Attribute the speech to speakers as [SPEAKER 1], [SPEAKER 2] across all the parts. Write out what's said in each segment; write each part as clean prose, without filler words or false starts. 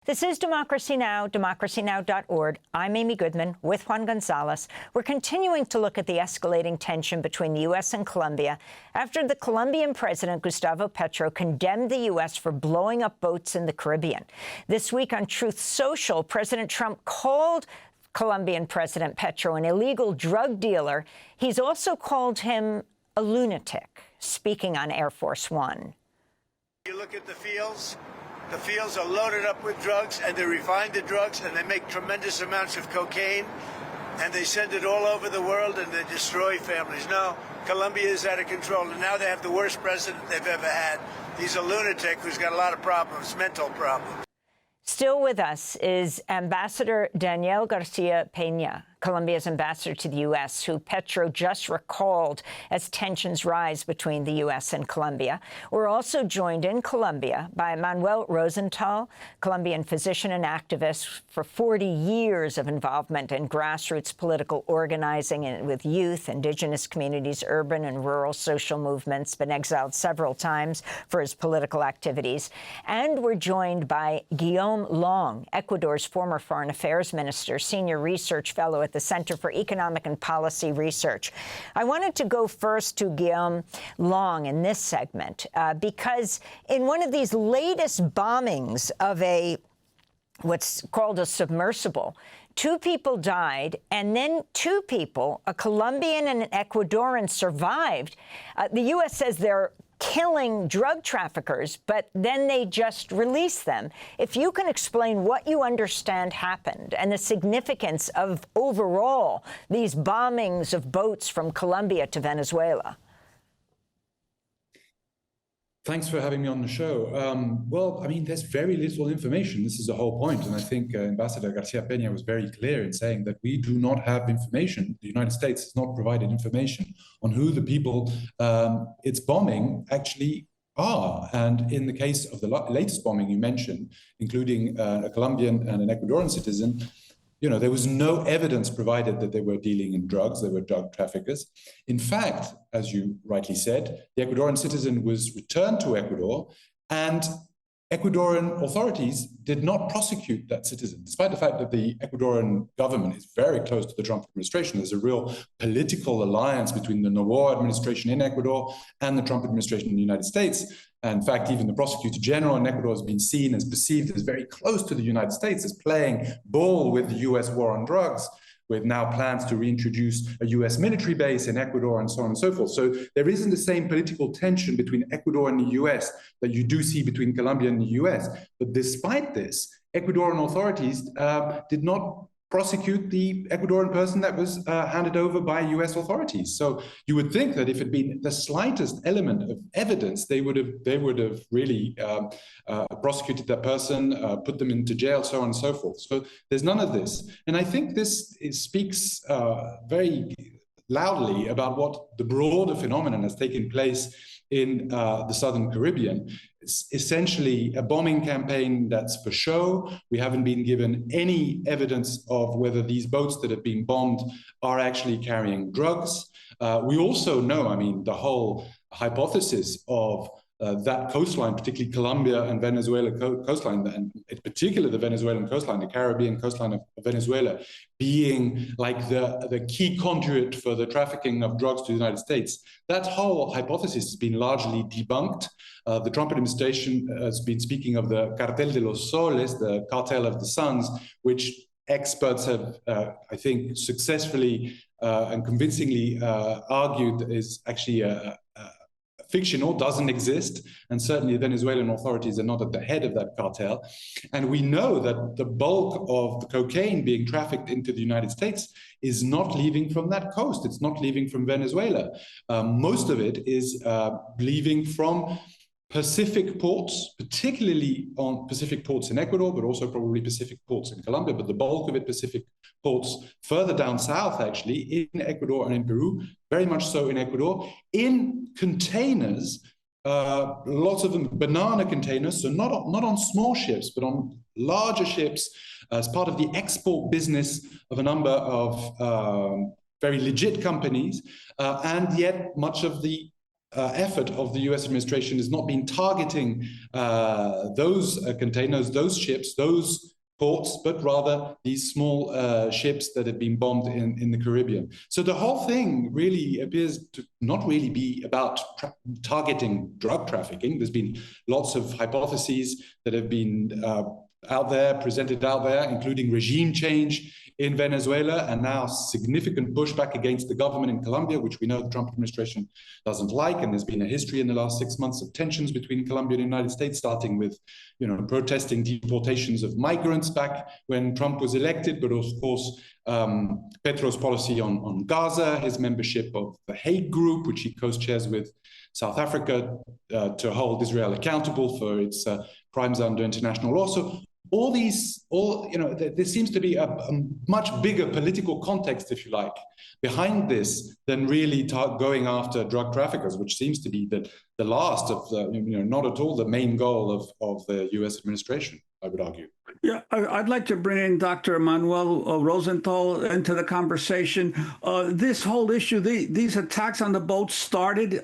[SPEAKER 1] This is Democracy Now!, democracynow.org. I'm Amy Goodman with Juan Gonzalez. We're continuing to look at the escalating tension between the U.S. and Colombia after the Colombian President Gustavo Petro condemned the U.S. for blowing up boats in the Caribbean. This week on Truth Social, President Trump called Colombian President Petro an illegal drug dealer. He's also called him a lunatic, speaking on Air Force One.
[SPEAKER 2] You look at the fields. The fields are loaded up with drugs, and they refine the drugs, and they make tremendous amounts of cocaine, and they send it all over the world, and they destroy families. No, Colombia is out of control, and now they have the worst president they've ever had. He's a lunatic who's got a lot of problems, mental problems.
[SPEAKER 1] Still with us is Ambassador Daniel Garcia Peña, Colombia's ambassador to the U.S., who Petro just recalled as tensions rise between the U.S. and Colombia. We're also joined in Colombia by Manuel Rosenthal, Colombian physician and activist for 40 years of involvement in grassroots political organizing with youth, indigenous communities, urban and rural social movements, been exiled several times for his political activities. And we're joined by Guillaume Long, Ecuador's former foreign affairs minister, senior research fellow at the Center for Economic and Policy Research. I wanted to go first to Guillaume Long in this segment because in one of these latest bombings of what's called a submersible, 2 people died, and then 2 people, a Colombian and an Ecuadorian, survived. The U.S. says they're killing drug traffickers, but then they just release them. If you can explain what you understand happened and the significance of overall these bombings of boats from Colombia to Venezuela.
[SPEAKER 3] Thanks for having me on the show. Well, I mean, there's very little information. This is the whole point. And I think Ambassador Garcia Peña was very clear in saying that we do not have information. The United States has not provided information on who the people it's bombing actually are. And in the case of the latest bombing you mentioned, including a Colombian and an Ecuadorian citizen, there was no evidence provided that they were dealing in drugs, they were drug traffickers. In fact, as you rightly said, the Ecuadorian citizen was returned to Ecuador, and Ecuadorian authorities did not prosecute that citizen, despite the fact that the Ecuadorian government is very close to the Trump administration. There's a real political alliance between the Noboa administration in Ecuador and the Trump administration in the United States. In fact, even the prosecutor general in Ecuador has been seen as perceived as very close to the United States, as playing ball with the US war on drugs, with now plans to reintroduce a US military base in Ecuador and so on and so forth. So there isn't the same political tension between Ecuador and the US that you do see between Colombia and the US. But despite this, Ecuadorian authorities did not prosecute the Ecuadorian person that was handed over by US authorities. So you would think that if it had been the slightest element of evidence, they would have really prosecuted that person, put them into jail, so on and so forth. So there's none of this. And I think this speaks very loudly about what the broader phenomenon has taken place in the Southern Caribbean. It's essentially a bombing campaign that's for show. We haven't been given any evidence of whether these boats that have been bombed are actually carrying drugs. We also know, I mean, the whole hypothesis of that coastline, particularly Colombia and Venezuela coastline, and in particular the Venezuelan coastline, the Caribbean coastline of Venezuela, being like the key conduit for the trafficking of drugs to the United States. That whole hypothesis has been largely debunked. The Trump administration has been speaking of the Cartel de los Soles, the cartel of the suns, which experts have, I think, successfully and convincingly argued is actually fictional, doesn't exist, and certainly the Venezuelan authorities are not at the head of that cartel. And we know that the bulk of the cocaine being trafficked into the United States is not leaving from that coast. It's not leaving from Venezuela. Most of it is leaving from Pacific ports, particularly on Pacific ports in Ecuador, but also probably Pacific ports in Colombia, but the bulk of it Pacific ports further down south, actually, in Ecuador and in Peru, very much so in Ecuador, in containers, lots of them banana containers, so not on small ships, but on larger ships, as part of the export business of a number of very legit companies, and yet much of the effort of the US administration has not been targeting those containers, those ships, those ports, but rather these small ships that have been bombed in the Caribbean. So the whole thing really appears to not really be about targeting drug trafficking. There's been lots of hypotheses that have been presented out there, including regime change in Venezuela, and now significant pushback against the government in Colombia, which we know the Trump administration doesn't like. And there's been a history in the last 6 months of tensions between Colombia and the United States, starting with, protesting deportations of migrants back when Trump was elected, but of course, Petro's policy on Gaza, his membership of the Hague Group, which he co-chairs with South Africa to hold Israel accountable for its crimes under international law. So there seems to be a much bigger political context, if you like, behind this than really going after drug traffickers, which seems to be the last of the, not at all the main goal of the US administration, I would argue.
[SPEAKER 4] Yeah, I'd like to bring in Dr. Manuel Rosenthal into the conversation. This whole issue, these attacks on the boats started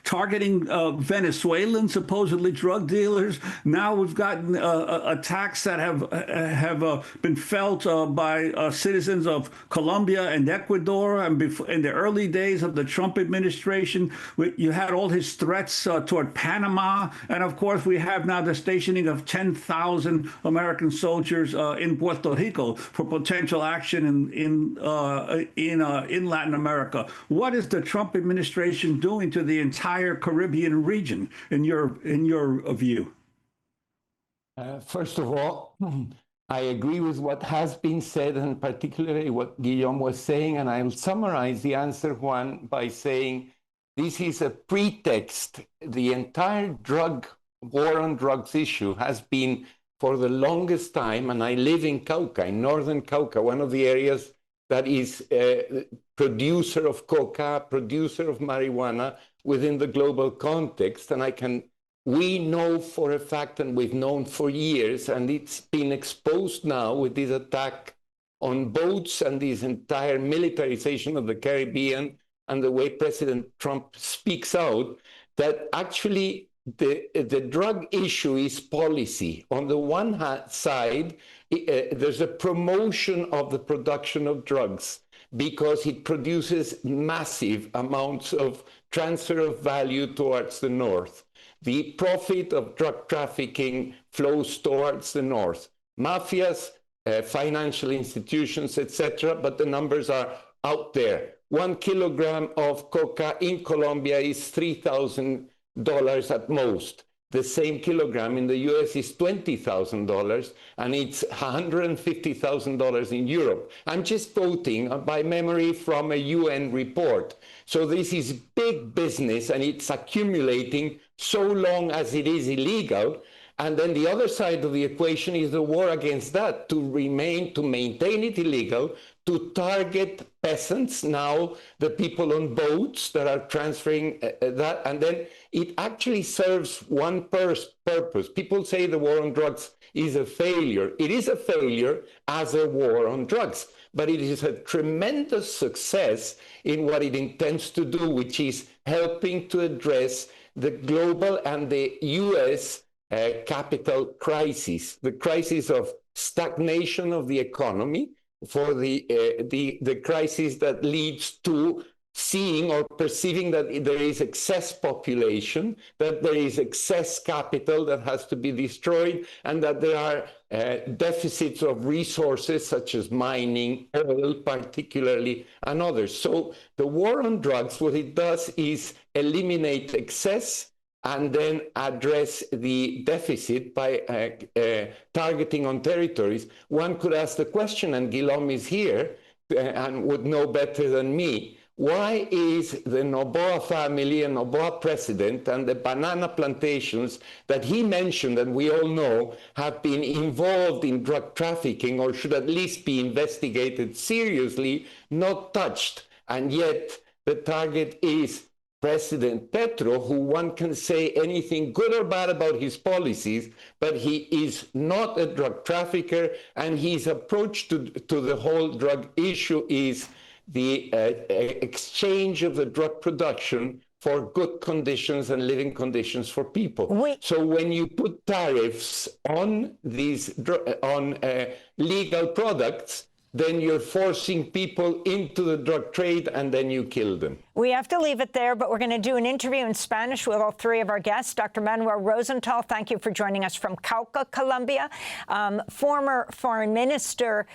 [SPEAKER 4] targeting Venezuelan, supposedly drug dealers. Now we've gotten attacks that have been felt by citizens of Colombia and Ecuador. And in the early days of the Trump administration, you had all his threats toward Panama. And of course, we have now the stationing of 10,000 American soldiers in Puerto Rico for potential action in Latin America. What is the Trump administration doing to the entire Caribbean region, in your view?
[SPEAKER 5] First of all, I agree with what has been said, and particularly what Guillaume was saying, and I'll summarize the answer, Juan, by saying this is a pretext. The entire war on drugs issue has been for the longest time, and I live in Cauca, in northern Cauca, one of the areas that is a producer of coca, producer of marijuana within the global context. And we know for a fact, and we've known for years, and it's been exposed now with this attack on boats and this entire militarization of the Caribbean and the way President Trump speaks out, that actually the drug issue is policy. On the one side, there's a promotion of the production of drugs because it produces massive amounts of transfer of value towards the north. The profit of drug trafficking flows towards the north. Mafias, financial institutions, etc., but the numbers are out there. 1 kilogram of coca in Colombia is $3,000 at most. The same kilogram in the US is $20,000, and it's $150,000 in Europe. I'm just quoting by memory from a UN report. So this is big business, and it's accumulating so long as it is illegal. And then the other side of the equation is the war against that, to maintain it illegal, to target peasants, now the people on boats that are transferring that. And then it actually serves one purpose. People say the war on drugs is a failure. It is a failure as a war on drugs, but it is a tremendous success in what it intends to do, which is helping to address the global and the US capital crisis, the crisis of stagnation of the economy, for the crisis that leads to seeing or perceiving that there is excess population, that there is excess capital that has to be destroyed, and that there are deficits of resources such as mining, oil particularly, and others. So the war on drugs, what it does is eliminate excess and then address the deficit by targeting on territories. One could ask the question, and Guillaume is here and would know better than me, why is the Noboa family and Noboa president and the banana plantations that he mentioned, and we all know, have been involved in drug trafficking, or should at least be investigated seriously, not touched? And yet the target is President Petro, who one can say anything good or bad about his policies, but he is not a drug trafficker, and his approach to the whole drug issue is the exchange of the drug production for good conditions and living conditions for people. So when you put tariffs on these legal products, then you're forcing people into the drug trade, and then you kill them.
[SPEAKER 1] We have to leave it there, but we're going to do an interview in Spanish with all three of our guests. Dr. Manuel Rosenthal, thank you for joining us from Cauca, Colombia. Former Foreign Minister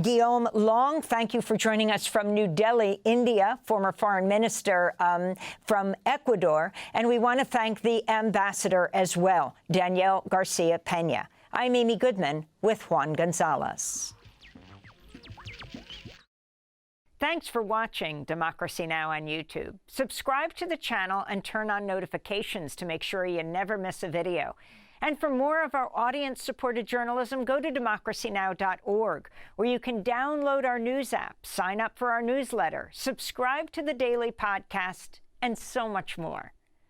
[SPEAKER 1] Guillaume Long, thank you for joining us from New Delhi, India. Former Foreign Minister from Ecuador. And we want to thank the ambassador as well, Daniel Garcia Peña. I'm Amy Goodman with Juan Gonzalez. Thanks for watching Democracy Now! On YouTube. Subscribe to the channel and turn on notifications to make sure you never miss a video. And for more of our audience-supported journalism, go to democracynow.org, where you can download our news app, sign up for our newsletter, subscribe to the daily podcast, and so much more.